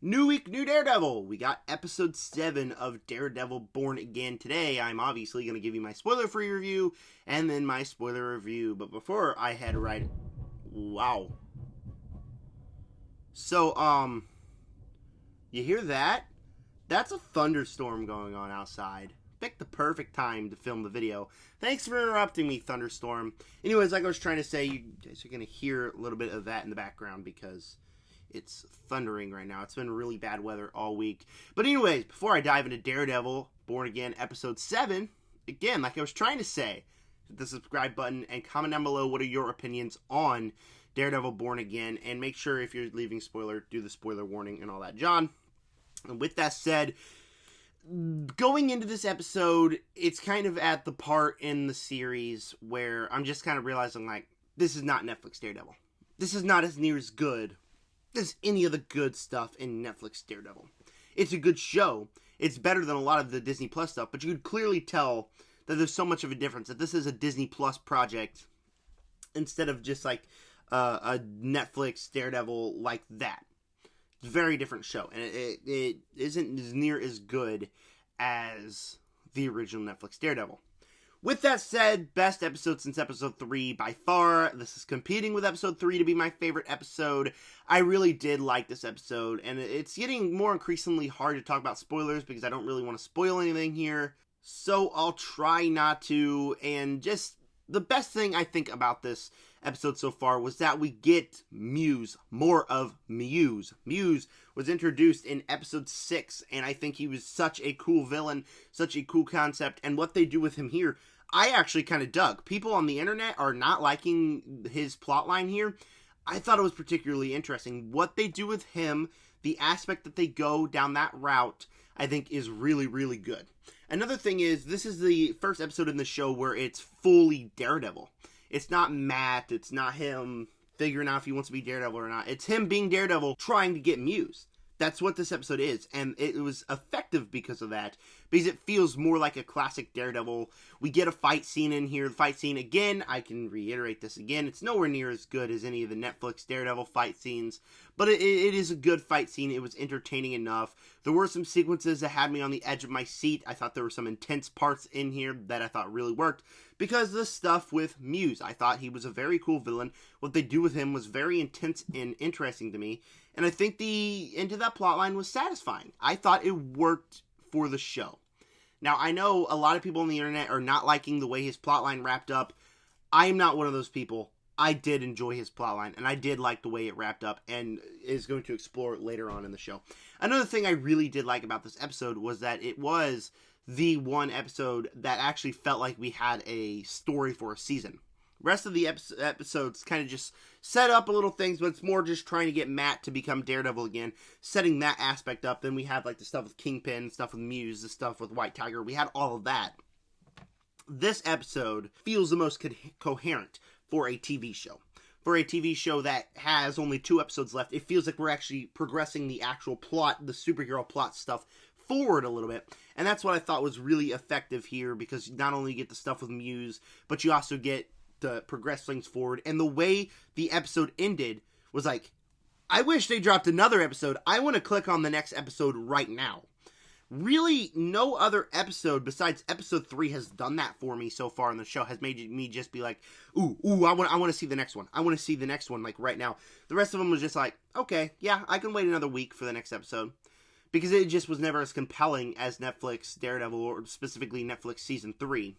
New week, new Daredevil. We got episode 7 of Daredevil Born Again today. I'm obviously going to give you my spoiler-free review and then my spoiler review. But before I head right... Wow. So, you hear that? That's a thunderstorm going on outside. Picked the perfect time to film the video. Thanks for interrupting me, thunderstorm. Anyways, like I was trying to say, you guys are going to hear a little bit of that in the background because it's thundering right now. It's been really bad weather all week. But anyways, before I dive into Daredevil Born Again episode 7, again, like I was trying to say, hit the subscribe button and comment down below what are your opinions on Daredevil Born Again. And make sure if you're leaving spoiler, do the spoiler warning and all that, John. And with that said, going into this episode, it's kind of at the part in the series where I'm just kind of realizing, like, this is not Netflix Daredevil. This is not as near as good as any of the good stuff in Netflix Daredevil. It's a good show. It's better than a lot of the Disney Plus stuff, but you could clearly tell that there's so much of a difference, that this is a Disney Plus project instead of just like a Netflix Daredevil like that. It's a very different show, and it isn't as near as good as the original Netflix Daredevil. With that said, best episode since episode 3 by far. This is competing with episode 3 to be my favorite episode. I really did like this episode, and it's getting more increasingly hard to talk about spoilers because I don't really want to spoil anything here. So I'll try not to, and just the best thing I think about this episode so far was that we get Muse, more of Muse. Muse was introduced in episode 6, and I think he was such a cool villain, such a cool concept, and what they do with him here, I actually kind of dug. People on the internet are not liking his plotline here. I thought it was particularly interesting. What they do with him, the aspect that they go down that route, I think is really, really good. Another thing is, this is the first episode in the show where it's fully Daredevil. It's not Matt, it's not him figuring out if he wants to be Daredevil or not. It's him being Daredevil trying to get Muse. That's what this episode is, and it was effective because of that, because it feels more like a classic Daredevil. We get a fight scene in here. The fight scene, again, I can reiterate this again, it's nowhere near as good as any of the Netflix Daredevil fight scenes, but it is a good fight scene. It was entertaining enough. There were some sequences that had me on the edge of my seat. I thought there were some intense parts in here that I thought really worked, because the stuff with Muse, I thought he was a very cool villain. What they do with him was very intense and interesting to me, and I think the end of that plotline was satisfying. I thought it worked for the show. Now, I know a lot of people on the internet are not liking the way his plotline wrapped up. I am not one of those people. I did enjoy his plotline, and I did like the way it wrapped up, and is going to explore it later on in the show. Another thing I really did like about this episode was that it was the one episode that actually felt like we had a story for a season. Rest of the episodes kind of just set up a little things, but it's more just trying to get Matt to become Daredevil again, setting that aspect up. Then we had like the stuff with Kingpin, stuff with Muse, the stuff with White Tiger. We had all of that. This episode feels the most coherent for a TV show. For a TV show that has only 2 episodes left, it feels like we're actually progressing the actual plot, the superhero plot stuff, forward a little bit. And that's what I thought was really effective here, because not only you get the stuff with Muse, but you also get to progress things forward. And the way the episode ended was like, I wish they dropped another episode. I want to click on the next episode right now. Really, no other episode besides episode 3 has done that for me so far in the show, has made me just be like, ooh, I want to see the next one. I want to see the next one, like, right now. The rest of them was just like, okay, yeah, I can wait another week for the next episode. Because it just was never as compelling as Netflix Daredevil, or specifically Netflix Season 3.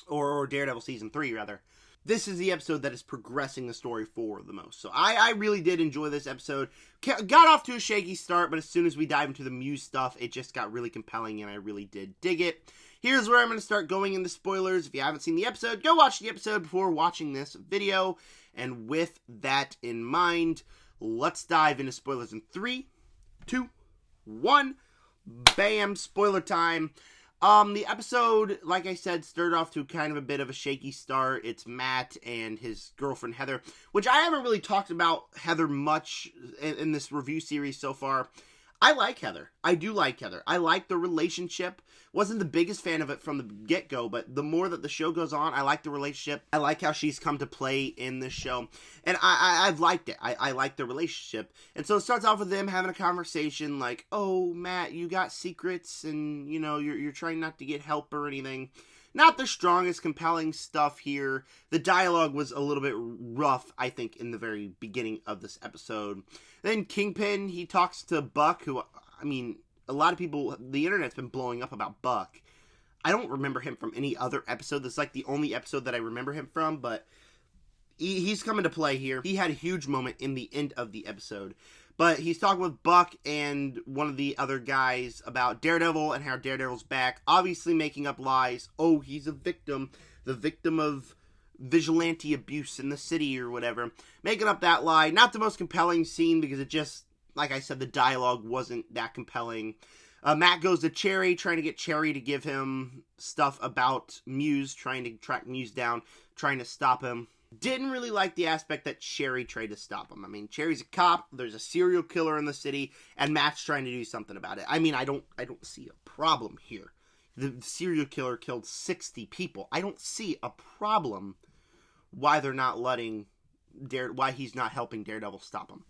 Or Daredevil Season 3, rather. This is the episode that is progressing the story forward the most. So I really did enjoy this episode. Got off to a shaky start, but as soon as we dive into the Muse stuff, it just got really compelling, and I really did dig it. Here's where I'm going to start going into spoilers. If you haven't seen the episode, go watch the episode before watching this video. And with that in mind, let's dive into spoilers in 3, 2, 1. Bam, spoiler time. The episode, like I said, started off to kind of a bit of a shaky start. It's Matt and his girlfriend Heather, which I haven't really talked about Heather much in this review series so far. I like Heather. I do like Heather. I like the relationship. Wasn't the biggest fan of it from the get-go, but the more that the show goes on, I like the relationship. I like how she's come to play in this show. And I've liked it. I like the relationship. And so it starts off with them having a conversation like, oh, Matt, you got secrets and, you know, you're trying not to get help or anything. Not the strongest, compelling stuff here. The dialogue was a little bit rough, I think, in the very beginning of this episode. Then Kingpin, he talks to Buck, who, I mean, a lot of people, the internet's been blowing up about Buck. I don't remember him from any other episode. This is like the only episode that I remember him from, but he's coming to play here. He had a huge moment in the end of the episode. But he's talking with Buck and one of the other guys about Daredevil and how Daredevil's back. Obviously making up lies. Oh, he's a victim. The victim of vigilante abuse in the city or whatever. Making up that lie. Not the most compelling scene because it just, like I said, the dialogue wasn't that compelling. Matt goes to Cherry, trying to get Cherry to give him stuff about Muse, trying to track Muse down, trying to stop him. Didn't really like the aspect that Cherry tried to stop him. I mean, Cherry's a cop, there's a serial killer in the city, and Matt's trying to do something about it. I mean, I don't see a problem here. The serial killer killed 60 people. I don't see a problem why they're not letting why he's not helping Daredevil stop him.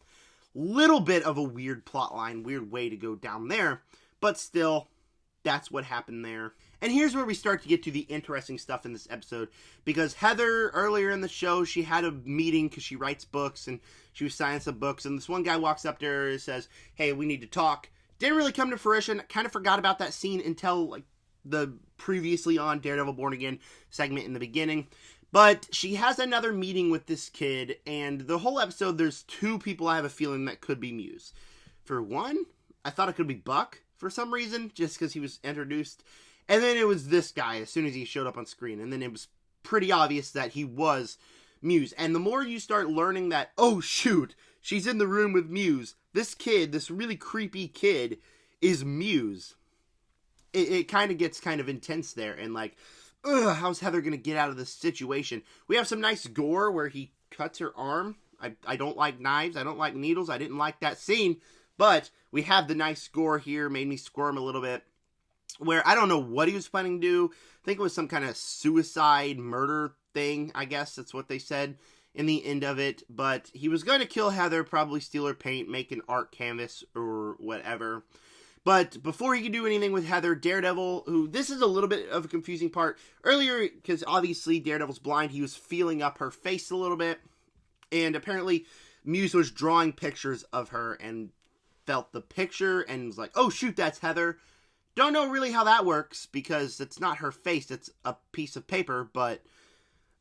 Little bit of a weird plot line, weird way to go down there, but still, that's what happened there. And here's where we start to get to the interesting stuff in this episode, because Heather, earlier in the show, she had a meeting because she writes books, and she was signing some books, and this one guy walks up to her and says, hey, we need to talk. Didn't really come to fruition, kind of forgot about that scene until, like, the previously on Daredevil Born Again segment in the beginning. But she has another meeting with this kid, and the whole episode, there's two people I have a feeling that could be Muse. For one, I thought it could be Buck, for some reason, just because he was introduced. And then it was this guy as soon as he showed up on screen. And then it was pretty obvious that he was Muse. And the more you start learning that, oh shoot, she's in the room with Muse. This kid, this really creepy kid, is Muse. It kind of gets kind of intense there. And like, ugh, how's Heather going to get out of this situation? We have some nice gore where he cuts her arm. I don't like knives. I don't like needles. I didn't like that scene. But we have the nice gore here. Made me squirm a little bit. Where I don't know what he was planning to do. I think it was some kind of suicide murder thing, I guess. That's what they said in the end of it. But he was going to kill Heather, probably steal her paint, make an art canvas or whatever. But before he could do anything with Heather, Daredevil, who this is a little bit of a confusing part. Earlier, because obviously Daredevil's blind, he was feeling up her face a little bit. And apparently Muse was drawing pictures of her and felt the picture and was like, oh shoot, that's Heather. Don't know really how that works, because it's not her face, it's a piece of paper, but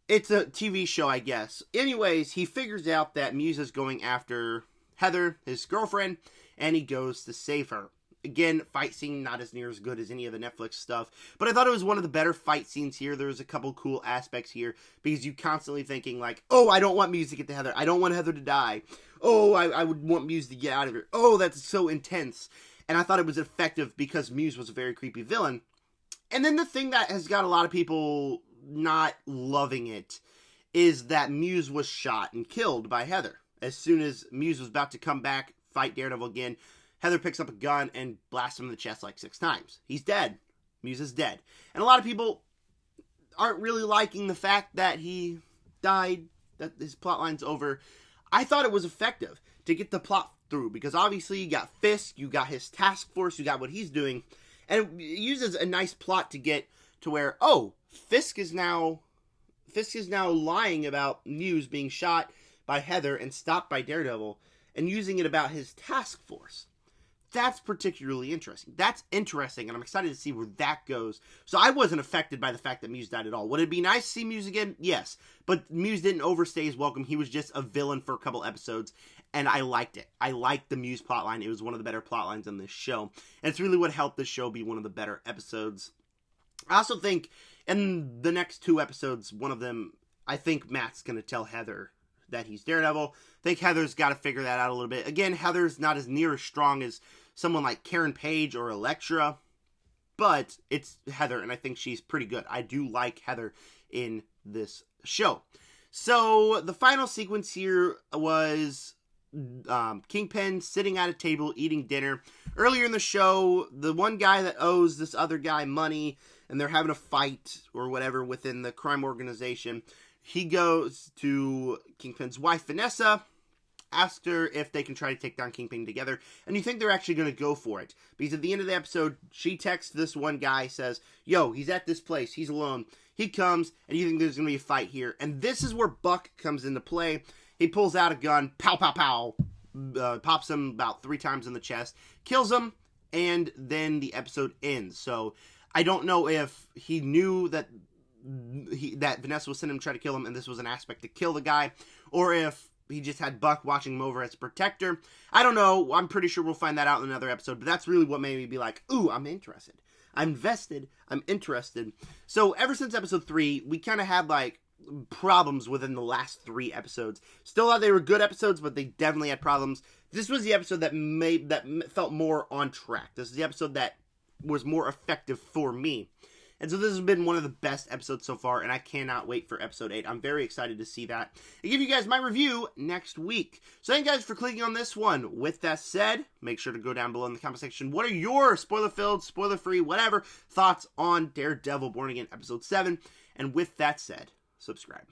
it's a TV show, I guess. Anyways, he figures out that Muse is going after Heather, his girlfriend, and he goes to save her. Again, fight scene not as near as good as any of the Netflix stuff, but I thought it was one of the better fight scenes here. There was a couple cool aspects here, because you constantly thinking like, oh, I don't want Muse to get to Heather. I don't want Heather to die. Oh, I would want Muse to get out of here. Oh, that's so intense. And I thought it was effective because Muse was a very creepy villain. And then the thing that has got a lot of people not loving it is that Muse was shot and killed by Heather. As soon as Muse was about to come back, fight Daredevil again, Heather picks up a gun and blasts him in the chest like 6 times. He's dead. Muse is dead. And a lot of people aren't really liking the fact that he died, that his plotline's over. I thought it was effective to get the plot through, because obviously you got Fisk, you got his task force, you got what he's doing, and it uses a nice plot to get to where, oh, Fisk is now lying about Muse being shot by Heather and stopped by Daredevil, and using it about his task force. That's particularly interesting. That's interesting, and I'm excited to see where that goes. So I wasn't affected by the fact that Muse died at all. Would it be nice to see Muse again? Yes. But Muse didn't overstay his welcome. He was just a villain for a couple episodes, and I liked it. I liked the Muse plotline. It was one of the better plotlines on this show, and it's really what helped the show be one of the better episodes. I also think in the next 2 episodes, one of them, I think Matt's going to tell Heather that he's Daredevil. I think Heather's got to figure that out a little bit. Again, Heather's not as near as strong as someone like Karen Page or Elektra, but it's Heather, and I think she's pretty good. I do like Heather in this show. So the final sequence here was Kingpin sitting at a table eating dinner earlier in the show, the one guy that owes this other guy money, and they're having a fight or whatever within the crime organization, he goes to Kingpin's wife, Vanessa, asks her if they can try to take down Kingpin together, and you think they're actually going to go for it. Because at the end of the episode, she texts this one guy, says, yo, he's at this place, he's alone. He comes, and you think there's going to be a fight here. And this is where Buck comes into play. He pulls out a gun, pow, pow, pow, pops him about 3 times in the chest, kills him, and then the episode ends. So I don't know if he knew that that Vanessa was sending him to try to kill him, and this was an aspect to kill the guy, or if he just had Buck watching him over as a protector. I don't know. I'm pretty sure we'll find that out in another episode, but that's really what made me be like, ooh, I'm interested. I'm invested. I'm interested. So ever since episode 3, we kind of had like problems within the last 3 episodes. Still thought they were good episodes, but they definitely had problems. This was the episode that felt more on track. This is the episode that was more effective for me. And so this has been one of the best episodes so far, and I cannot wait for episode 8. I'm very excited to see that and give you guys my review next week. So thank you guys for clicking on this one. With that said, make sure to go down below in the comment section. What are your spoiler-filled, spoiler-free, whatever, thoughts on Daredevil Born Again episode 7? And with that said, subscribe.